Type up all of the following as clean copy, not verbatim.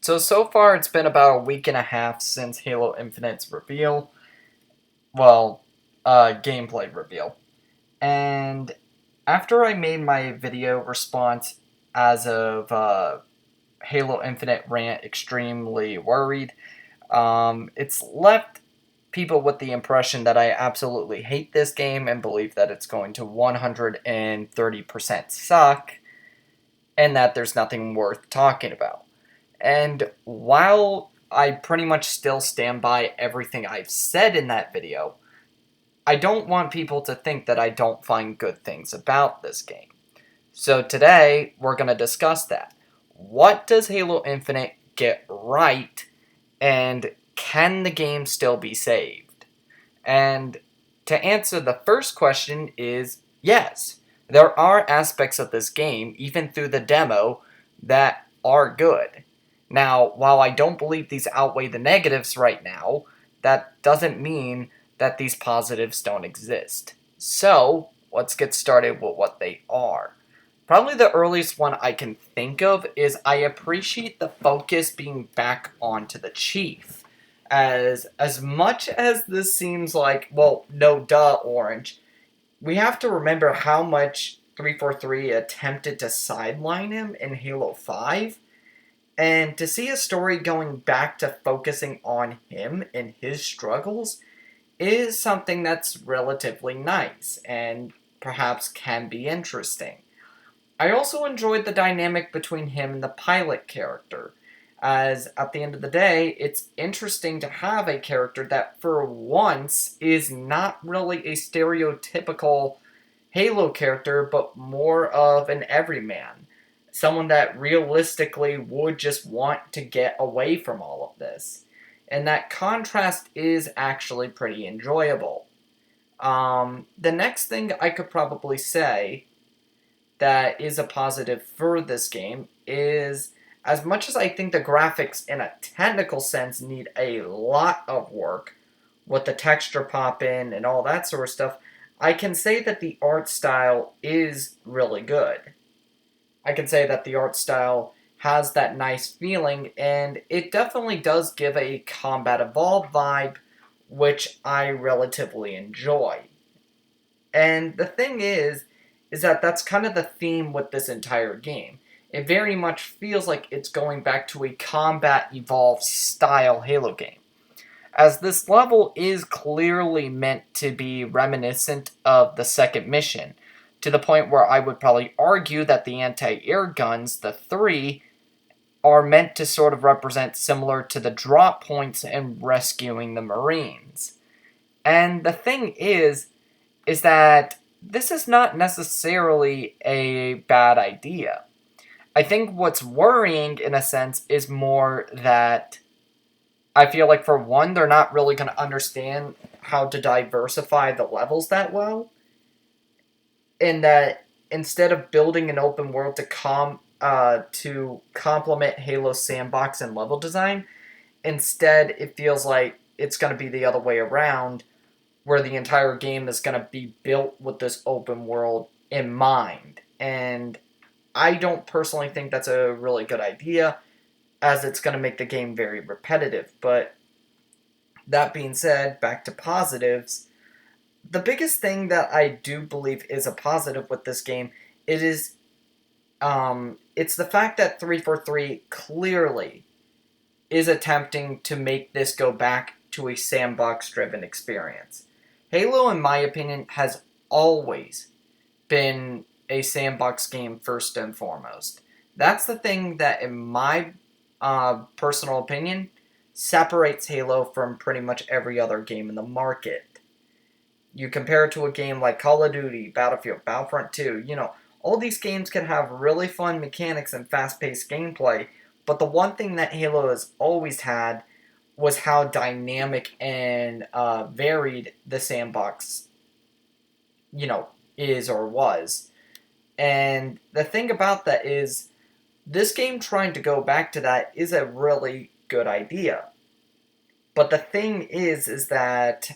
So far it's been about a week and a half since Halo Infinite's reveal. Well, gameplay reveal. And after I made my video response as of Halo Infinite rant extremely worried, it's left people with the impression that I absolutely hate this game and believe that it's going to 130% suck and that there's nothing worth talking about. And while I pretty much still stand by everything I've said in that video, I don't want people to think that I don't find good things about this game. So today, we're going to discuss that. What does Halo Infinite get right, and can the game still be saved? And to answer the first question is yes. There are aspects of this game, even through the demo, that are good. Now, while I don't believe these outweigh the negatives right now, that doesn't mean that these positives don't exist. So, let's get started with what they are. Probably the earliest one I can think of is I appreciate the focus being back onto the Chief. As much as this seems like, well, no duh, Orange, we have to remember how much 343 attempted to sideline him in Halo 5. And to see a story going back to focusing on him and his struggles is something that's relatively nice and perhaps can be interesting. I also enjoyed the dynamic between him and the pilot character, as at the end of the day, it's interesting to have a character that for once is not really a stereotypical Halo character, but more of an everyman. Someone that realistically would just want to get away from all of this. And that contrast is actually pretty enjoyable. The next thing I could probably say that is a positive for this game is as much as I think the graphics in a technical sense need a lot of work with the texture pop in and all that sort of stuff, I can say that the art style is really good. I can say that the art style has that nice feeling, and it definitely does give a Combat Evolved vibe, which I relatively enjoy. And the thing is that that's kind of the theme with this entire game. It very much feels like it's going back to a Combat Evolved style Halo game, as this level is clearly meant to be reminiscent of the second mission, to the point where I would probably argue that the anti-air guns, the three, are meant to sort of represent similar to the drop points in rescuing the Marines. And the thing is that this is not necessarily a bad idea. I think what's worrying, in a sense, is more that I feel like, for one, they're not really going to understand how to diversify the levels that well, in that instead of building an open world to complement Halo's sandbox and level design, instead it feels like it's going to be the other way around, where the entire game is going to be built with this open world in mind. And I don't personally think that's a really good idea, as it's going to make the game very repetitive. But that being said, back to positives. The biggest thing that I do believe is a positive with this game, it's the fact that 343 clearly is attempting to make this go back to a sandbox-driven experience. Halo, in my opinion, has always been a sandbox game first and foremost. That's the thing that, in my personal opinion, separates Halo from pretty much every other game in the market. You compare it to a game like Call of Duty, Battlefield, Battlefront 2, all these games can have really fun mechanics and fast-paced gameplay, but the one thing that Halo has always had was how dynamic and varied the sandbox, is or was. And the thing about that is, this game trying to go back to that is a really good idea. But the thing is that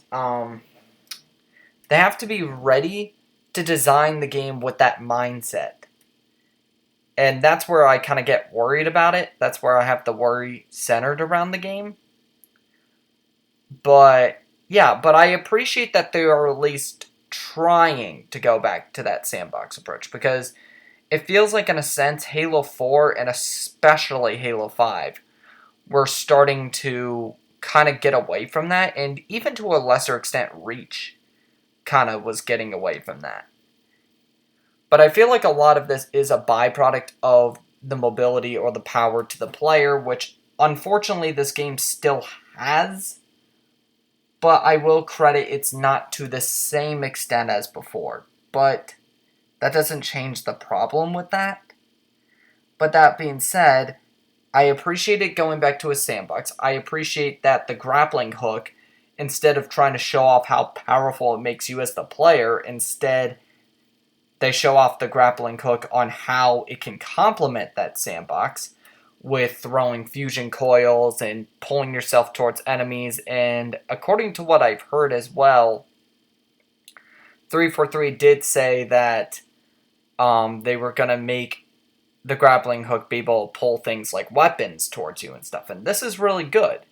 they have to be ready to design the game with that mindset. And that's where I kind of get worried about it. That's where I have the worry centered around the game. But yeah, but I appreciate that they are at least trying to go back to that sandbox approach, because it feels like, in a sense, Halo 4 and especially Halo 5 were starting to kind of get away from that, and even to a lesser extent, Reach kind of was getting away from that. But I feel like a lot of this is a byproduct of the mobility or the power to the player, which unfortunately this game still has, but I will credit it's not to the same extent as before. But that doesn't change the problem with that. But that being said, I appreciate it going back to a sandbox. I appreciate that the grappling hook, instead of trying to show off how powerful it makes you as the player, instead they show off the grappling hook on how it can complement that sandbox with throwing fusion coils and pulling yourself towards enemies. And according to what I've heard as well, 343 did say that they were going to make the grappling hook be able to pull things like weapons towards you and stuff. And this is really good.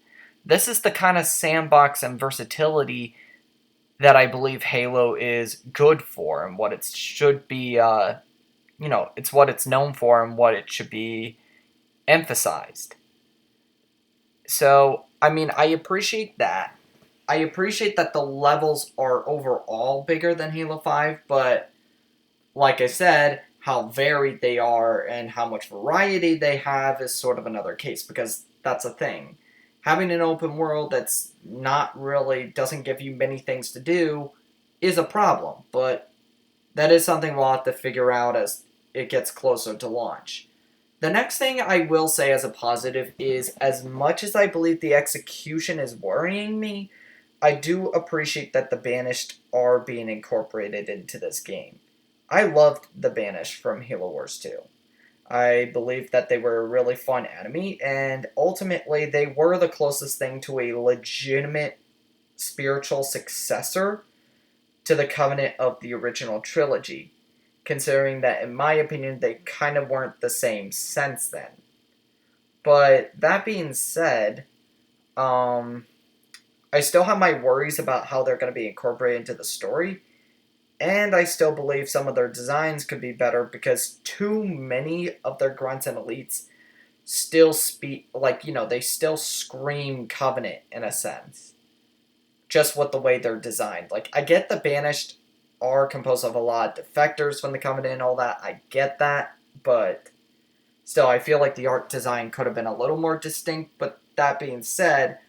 This is the kind of sandbox and versatility that I believe Halo is good for, and what it should be, it's what it's known for and what it should be emphasized. So, I mean, I appreciate that. I appreciate that the levels are overall bigger than Halo 5, but like I said, how varied they are and how much variety they have is sort of another case, because that's a thing. Having an open world that's not really, doesn't give you many things to do is a problem, but that is something we'll have to figure out as it gets closer to launch. The next thing I will say as a positive is, as much as I believe the execution is worrying me, I do appreciate that the Banished are being incorporated into this game. I loved the Banished from Halo Wars 2. I believe that they were a really fun enemy, and ultimately they were the closest thing to a legitimate spiritual successor to the Covenant of the original trilogy, considering that, in my opinion, they kind of weren't the same since then. But that being said, I still have my worries about how they're going to be incorporated into the story, and I still believe some of their designs could be better, because too many of their grunts and elites still speak, they still scream Covenant in a sense. Just with the way they're designed. Like, I get the Banished are composed of a lot of defectors from the Covenant and all that. I get that, but still, I feel like the art design could have been a little more distinct. But that being said,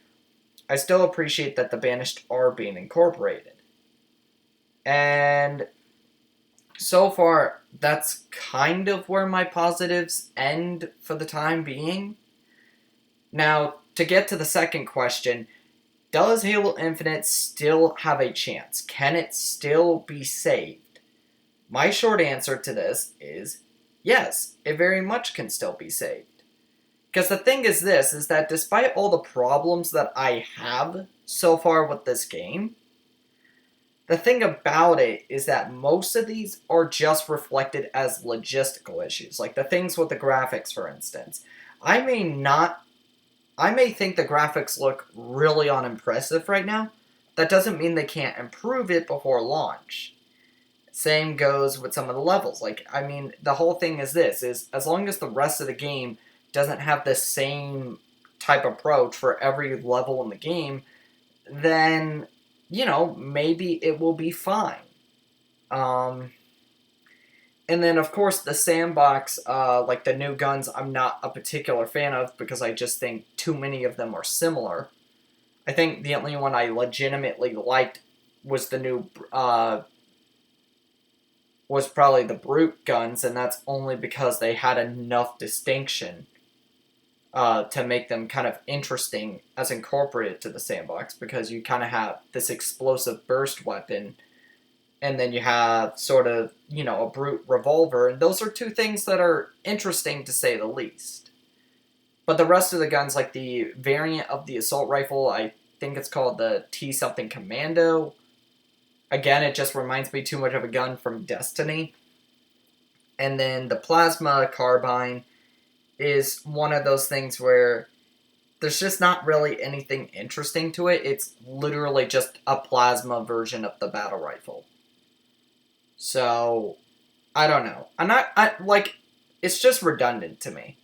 I still appreciate that the Banished are being incorporated. And so far, that's kind of where my positives end for the time being. Now, to get to the second question, does Halo Infinite still have a chance? Can it still be saved? My short answer to this is yes, it very much can still be saved. Because the thing is this, is that despite all the problems that I have so far with this game, the thing about it is that most of these are just reflected as logistical issues, like the things with the graphics, for instance. I may think the graphics look really unimpressive right now. That doesn't mean they can't improve it before launch. Same goes with some of the levels. The whole thing is this, is as long as the rest of the game doesn't have the same type approach for every level in the game, then, maybe it will be fine. And then, of course, the sandbox, like the new guns, I'm not a particular fan of, because I just think too many of them are similar. I think the only one I legitimately liked was the new, was probably the Brute guns, and that's only because they had enough distinction to make them kind of interesting as incorporated to the sandbox, because you kind of have this explosive burst weapon, and then you have sort of, a Brute revolver, and those are two things that are interesting to say the least. But the rest of the guns, like the variant of the assault rifle, I think it's called the T-something Commando. Again, it just reminds me too much of a gun from Destiny. And then the plasma carbine is one of those things where there's just not really anything interesting to it. It's literally just a plasma version of the battle rifle. So, I don't know. It's just redundant to me.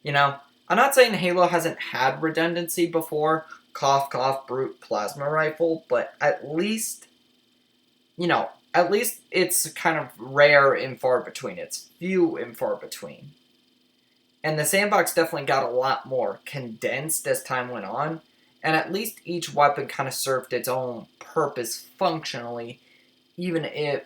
You know? I'm not saying Halo hasn't had redundancy before, cough, cough, brute plasma rifle, but at least it's kind of rare and far between. It's few and far between. And the sandbox definitely got a lot more condensed as time went on, and at least each weapon kind of served its own purpose functionally, even if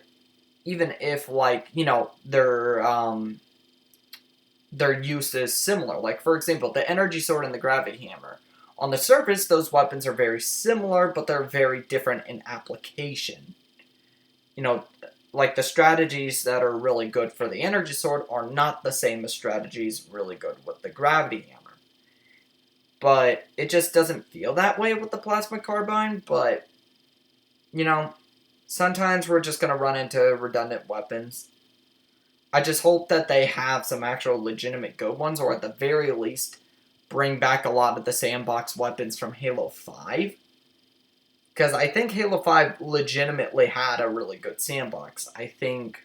their use is similar. Like, for example, the energy sword and the gravity hammer. On the surface, those weapons are very similar, but they're very different in application. You know, like the strategies that are really good for the energy sword are not the same as strategies really good with the gravity hammer. But it just doesn't feel that way with the plasma carbine, but, sometimes we're just going to run into redundant weapons. I just hope that they have some actual legitimate good ones, or at the very least, bring back a lot of the sandbox weapons from Halo 5. Because I think Halo 5 legitimately had a really good sandbox. I think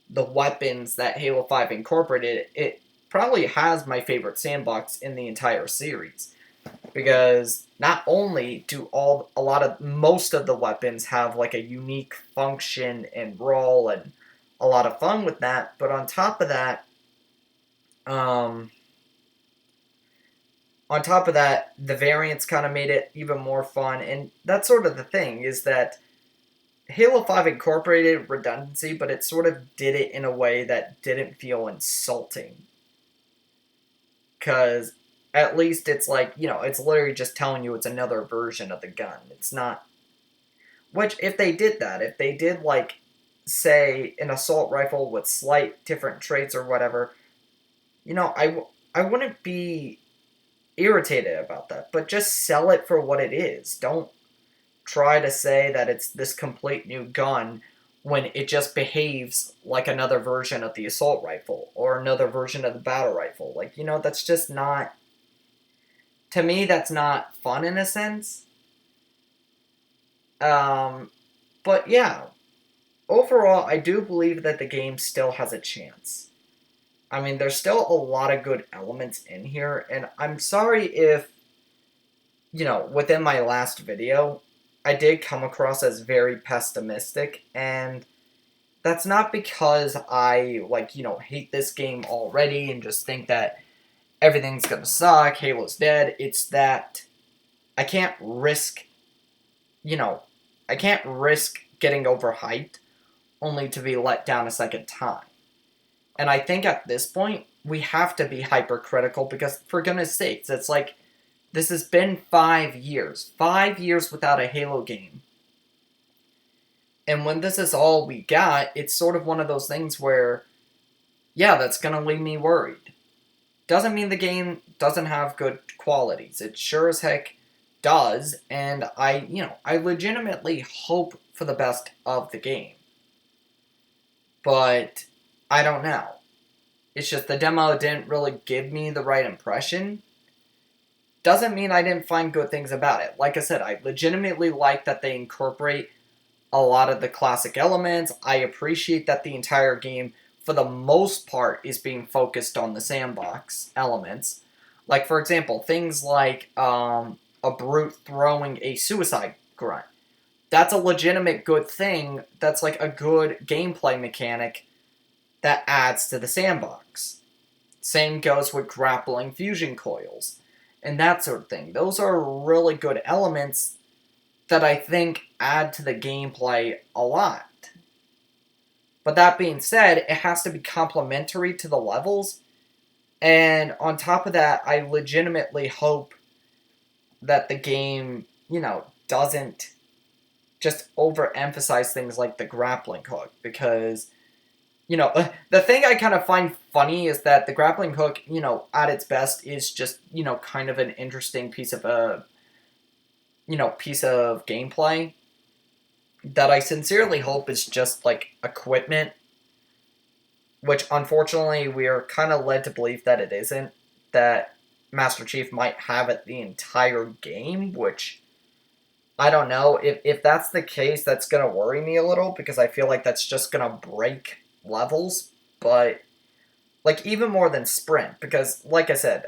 the weapons that Halo 5 incorporated, it probably has my favorite sandbox in the entire series. Because not only do most of the weapons have like a unique function and role and a lot of fun with that, but um, on top of that, the variants kind of made it even more fun, and that's sort of the thing, is that Halo 5 incorporated redundancy, but it sort of did it in a way that didn't feel insulting. Because at least it's like, it's literally just telling you it's another version of the gun. It's not... Which, if they did, like, say, an assault rifle with slight different traits or whatever, I wouldn't be irritated about that, but just sell it for what it is. Don't try to say that it's this complete new gun when it just behaves like another version of the assault rifle or another version of the battle rifle. Like, that's just not... To me, that's not fun in a sense. But yeah, overall, I do believe that the game still has a chance. I mean, there's still a lot of good elements in here, and I'm sorry if, within my last video, I did come across as very pessimistic, and that's not because I, hate this game already and just think that everything's gonna suck, Halo's dead. It's that I can't risk, you know, I can't risk getting overhyped only to be let down a second time. And I think at this point, we have to be hypercritical because, for goodness sakes, it's like, this has been 5 years. 5 years without a Halo game. And when this is all we got, it's sort of one of those things where, yeah, that's going to leave me worried. Doesn't mean the game doesn't have good qualities. It sure as heck does, and I legitimately hope for the best of the game. But I don't know. It's just the demo didn't really give me the right impression. Doesn't mean I didn't find good things about it. Like I said, I legitimately like that they incorporate a lot of the classic elements. I appreciate that the entire game, for the most part, is being focused on the sandbox elements. Like, for example, things like a brute throwing a suicide grunt. That's a legitimate good thing. That's like a good gameplay mechanic that adds to the sandbox. Same goes with grappling fusion coils and that sort of thing. Those are really good elements that I think add to the gameplay a lot. But that being said, it has to be complementary to the levels. And on top of that, I legitimately hope that the game, doesn't just overemphasize things like the grappling hook. Because, the thing I kind of find funny is that the grappling hook, at its best is just, kind of an interesting piece of gameplay that I sincerely hope is just, like, equipment which unfortunately we are kind of led to believe that it isn't, that Master Chief might have it the entire game, which I don't know. If that's the case, that's going to worry me a little because I feel like that's just going to break levels, but like even more than Sprint because like I said,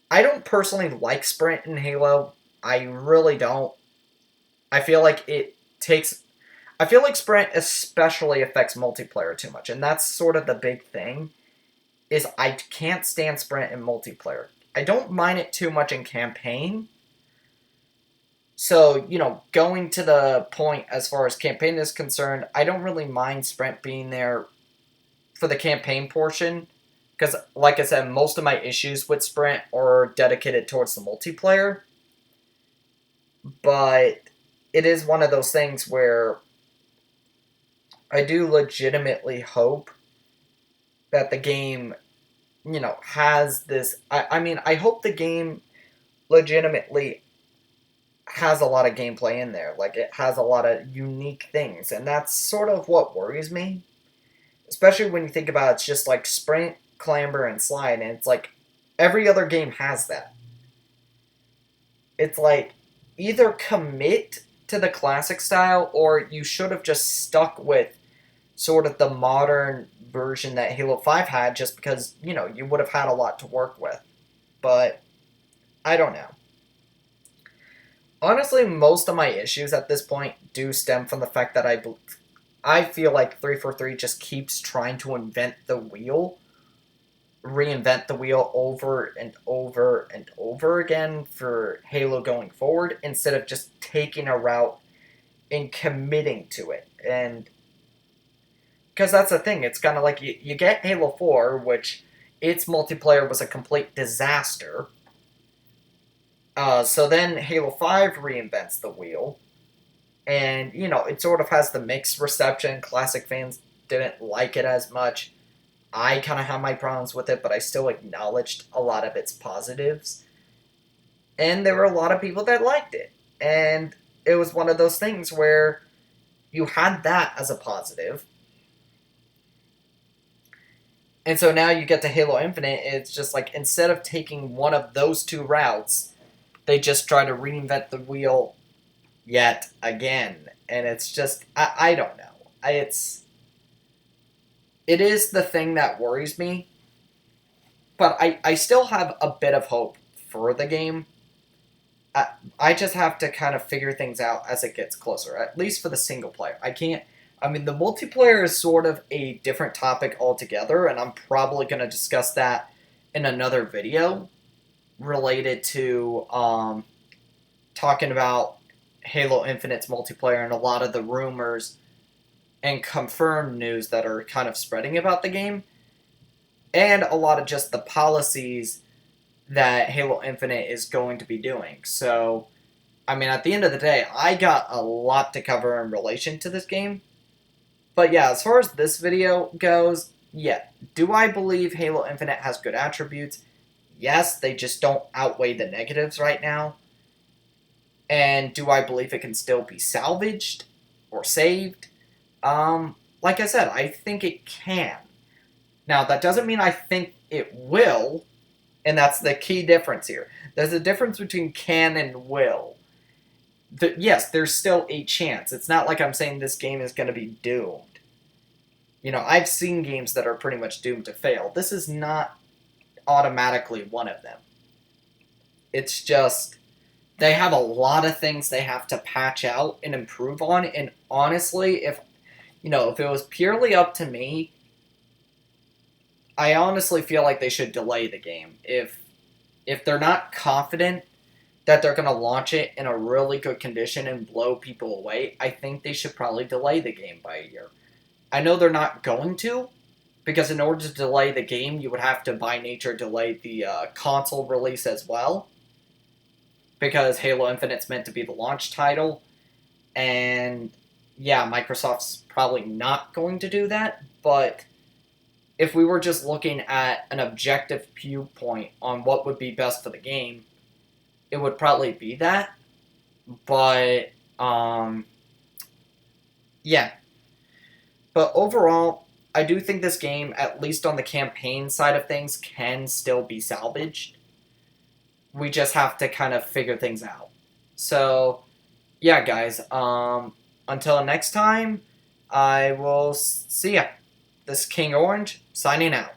I don't personally like Sprint in Halo. I really don't. I feel like it takes I feel like Sprint especially affects multiplayer too much, and that's sort of the big thing is I can't stand Sprint in multiplayer. I don't mind it too much in campaign. So, going to the point as far as campaign is concerned, I don't really mind Sprint being there for the campaign portion. Because, like I said, most of my issues with Sprint are dedicated towards the multiplayer. But it is one of those things where I do legitimately hope that the game, has this. I mean, I hope the game legitimately has a lot of gameplay in there. Like, it has a lot of unique things. And that's sort of what worries me. Especially when you think about it, it's just like sprint, clamber, and slide. And it's like every other game has that. It's like either commit to the classic style or you should have just stuck with sort of the modern version that Halo 5 had just because, you would have had a lot to work with. But I don't know. Honestly, most of my issues at this point do stem from the fact that I feel like 343 just keeps trying to reinvent the wheel over and over and over again for Halo going forward instead of just taking a route and committing to it. And because that's the thing, it's kind of like you get Halo 4, which its multiplayer was a complete disaster. So then Halo 5 reinvents the wheel. And, it sort of has the mixed reception. Classic fans didn't like it as much. I kind of have my problems with it, but I still acknowledged a lot of its positives. And there were a lot of people that liked it. And it was one of those things where you had that as a positive. And so now you get to Halo Infinite, it's just like instead of taking one of those two routes, they just try to reinvent the wheel yet again. And it's just, I don't know. It is the thing that worries me, but I still have a bit of hope for the game. I just have to kind of figure things out as it gets closer, at least for the single player. I mean, the multiplayer is sort of a different topic altogether, and I'm probably going to discuss that in another video related to talking about Halo Infinite's multiplayer and a lot of the rumors and confirmed news that are kind of spreading about the game, and a lot of just the policies that Halo Infinite is going to be doing. So, I mean, at the end of the day, I got a lot to cover in relation to this game. But yeah, as far as this video goes, yeah, do I believe Halo Infinite has good attributes? Yes, they just don't outweigh the negatives right now. And do I believe it can still be salvaged or saved? Like I said, I think it can. Now, that doesn't mean I think it will, and that's the key difference here. There's a difference between can and will. Yes, there's still a chance. It's not like I'm saying this game is going to be doomed. I've seen games that are pretty much doomed to fail. This is not automatically one of them. It's just they have a lot of things they have to patch out and improve on. And honestly, if it was purely up to me, I honestly feel like they should delay the game. If they're not confident that they're going to launch it in a really good condition and blow people away, I think they should probably delay the game by a year. I know they're not going to, because in order to delay the game, you would have to, by nature, delay the console release as well. Because Halo Infinite's meant to be the launch title. And yeah, Microsoft's probably not going to do that, but if we were just looking at an objective viewpoint on what would be best for the game, it would probably be that. But, yeah. But overall, I do think this game, at least on the campaign side of things, can still be salvaged. We just have to kind of figure things out. So, yeah, guys. Until next time, I will see ya. This is King Orange, signing out.